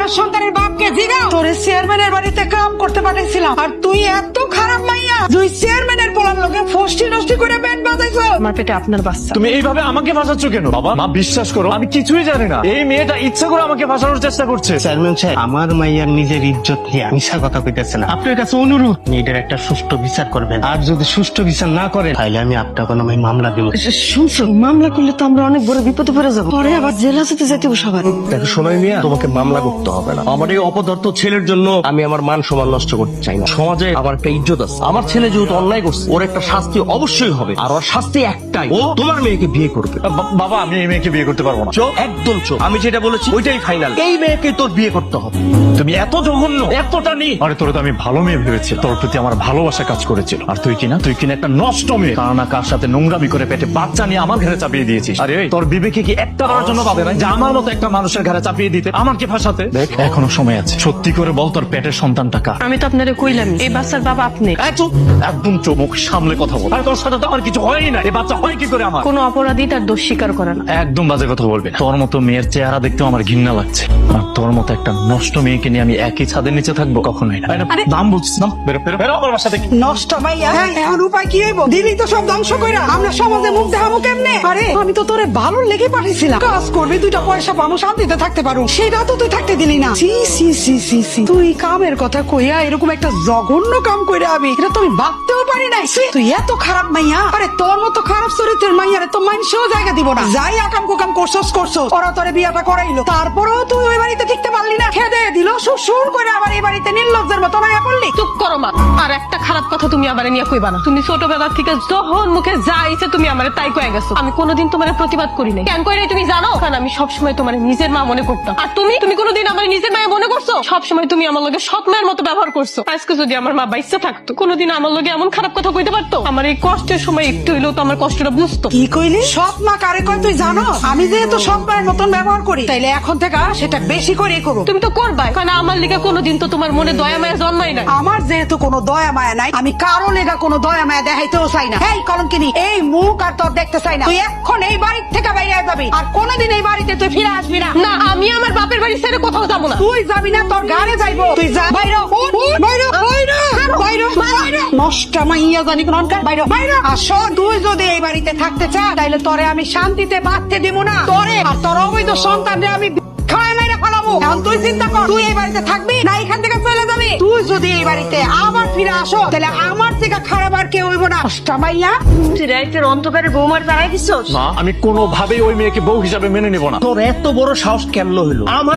আমার সন্তানের বাপকে জিগাও। তোরে চেয়ারম্যানের বাড়িতে কাম করতে পাঠাইছিলাম, আর তুই এত খারাপ মাইয়া, তুই চেয়ারম্যানের পোলার লোকে ফষ্টি নষ্টি করে ব্যান্ড বাজাইছো। আমার পেটে আপনার বাচ্চা। তুমি এইভাবে আমাকে ফাঁসাচ্ছ কেন? বাবা মা বিশ্বাস করো, আমি কিছুই জানি না। এই মেয়েটা ইচ্ছা করে আমাকে ফাঁসানোর চেষ্টা করছে। চেয়ারম্যান সাহেব, আমার মাইয়ার নিজের ইজ্জত নিয়ে মিশা কথা কইতেছে না। আপনার কাছে অনুরোধ, এটার একটা সুষ্ঠু বিচার করবেন। আর যদি সুষ্ঠু বিচার না করেন, তাহলে আমি আপনার কোনো মামলা দিব। শুনছো, মামলা করলে তো আমরা অনেক বড় বিপদে পড়ে যাবো, পরে আবার জেল হাজতে যেতে হবে সবার। দেখো সোনাই মিয়া, তোমাকে মামলা করতে হবে না। আমার এই অপদার্থ ছেলের জন্য আমি আমার মান সম্মান নষ্ট করতে চাই না। সমাজে আমার একটা ইজ্জত আছে। আমার ছেলে যেহেতু অন্যায় করছে, ওর একটা শাস্তি অবশ্যই হবে। আর ওর শাস্তি একটাই, ও তোমার মেয়েকে বিয়ে করবে। বাবা আমি এই মেয়েকে বিয়ে করতে পারবো না। চোখ একদম চোখ, আমি যেটা বলেছি ওইটাই ফাইনাল। এই মেয়েকে তোর বিয়ে করতে হবে। তুমি এত জঘন্য, এতটা নি। আরে তোর তো আমি ভালো মেয়ে ভেবেছি, তোর প্রতি আমার ভালোবাসা কাজ করেছিল। আর তুই কিনা একটা নষ্ট মেয়ে, কার না কার সাথে নোংরামি করে পেটে বাচ্চা নিয়ে আমার ঘরে চাপিয়ে দিয়েছিস। আরে তোর বিবেকে কি একটা করার জন্য পাবে না যে আমার মতো একটা মানুষের ঘরে চাপিয়ে দিতে, আমাকে ফাঁসাতে? দেখ এখনো সময় আছে, সত্যি করে বল তোর পেটের সন্তানটা কার? আমি তো আপনারে কইলাম এই বাচ্চার বাবা আপনি। একদম চোখ সামলে কথা বল। আর তোর সাথে তো আমার কিছু হয়ই না, এই বাচ্চা হয় কি করে আমার? কোনো অপরাধী তার দোষ স্বীকার করে না। একদম বাজে কথা বলবে না। তোর মতো মেয়ের চেহারা দেখতেও আমার ঘৃণা লাগছে, আর তোর মতো একটা নষ্ট মেয়েকে নিয়ে আমি একই ছাদের নিচে থাকবো কখনোই না। দাম বুঝছিস না? বেরো বেরো বেরো আমার বাসা থেকে। নষ্ট মাইয়া, এখন উপায় কি হইব? দিলি তো সব ধ্বংস কইরা, আমরা সমাজে মুখ দেখাবো কেমনে? আরে আমি তো তোরে ভালো লেগে পাঠিয়েছিলাম, কাজ করবি, দুইটা পয়সা পাবো, শান্তিতে থাকতে পারো, সেটা তো তুই থাকতে দিলি না। সি সি সি সি সি, তুই কামের কথা কইয়া এরকম একটা জঘন্য কাম কইরা আমি, এটা তো আমি ভাবতেও পারি নাই। ছি, তুই এত খারাপ মাইয়া। আরে তোর মতো খারাপ চরিত্রের মাইয়ারে তো মানুষও জায়গা দিব না। যাই আকাম কুকাম করছস, ওরা তোরে বিয়াটা করাইলো, তারপরেও তুই ওই বাড়িতে টিকতে পারলি না। খেদে দিল সুর করে আবার এই বাড়িতে নির্লজ্জের মতো মায়া করলি। চুপ করো মা, আর একটা খারাপ কথা তুমি আমারে নিয়ে কইবা না। তুমি ছোটবেলা থেকে যখন মুখে যা ইচ্ছে তুমি আমারে তাই কয়ে গেছো। আমি কোনোদিন তোমার প্রতিবাদ করি নাই। কেন কই নাই তুমি জানো? কারণ আমি সবসময় তোমার নিজের মা মনে করতাম। আর তুমি কোনোদিন আমার নিজের মায়ের মনে করছো? সবসময় তুমি আমার লগে সৎ মায়ের মতো ব্যবহার করছো। আজকে যদি আমার মা বাইসা থাকতো, কোনোদিন আমার লগে এমন খারাপ কথা কইতে পারতো? আমার এই কষ্টের সময় একটু হইলেও তো আমার কষ্টটা বুঝতো। কি কইলি? সৎ মা কারে কয় তুই জানো? আমি যেহেতু সৎ মায়ের মতন ব্যবহার করি, তাইলে এখন থেকে সেটা বেশি করে করো। তুমি তো করবাই, কারণ আমার লিগা কোনোদিন তো তোমার মনে দয়া মায়া জন্মাই নাই। আমার যেহেতু কোনো দয়া মায়া নাই, আমি কারো লেগা কোনো দয়া মায়া দেখাইতেও চাই না। এই কলঙ্কিনী, এই মুখ আর তোর দেখতে চাই না। তুই এখন এই বাড়ি থেকে বাইরে যাবি, আর কোনোদিন এই বাড়িতে তুই ফিরে আসবি না। না, আমি আমার বাপের বাড়ি ছেড়ে কোথাও যাবো না। তুই যাবি না, তোর গাড়ি যাইবো। তুই যা বাইরে, নষ্ট মাইয়া জানি কোনকার। বাইরে আসো। তুই যদি এই বাড়িতে থাকতে চাস, তাইলে তোরে আমি শান্তিতে বাঁচতে দিব না। তোরে আর তোর অবৈধ সন্তানরে আমি খাওয়াই মাইরা ফেলাবো। এখন তুই চিন্তা কর, তুই এই বাড়িতে থাকবি না এখান থেকে চলে যাবি? তুই যদি এই বাড়িতে আবার ফিরে আসো, তাহলে আমার থেকে খারাপ আর কেউ হইব না। নষ্ট মাইয়া, তুই রাইতের অন্ধকারে বৌমার দাঁড়াই দিছস। না, আমি কোনোভাবেই ওই মেয়েকে বউ হিসাবে মেনে নেব না। তোর এত বড় সাহস কেমন হইলো? আমার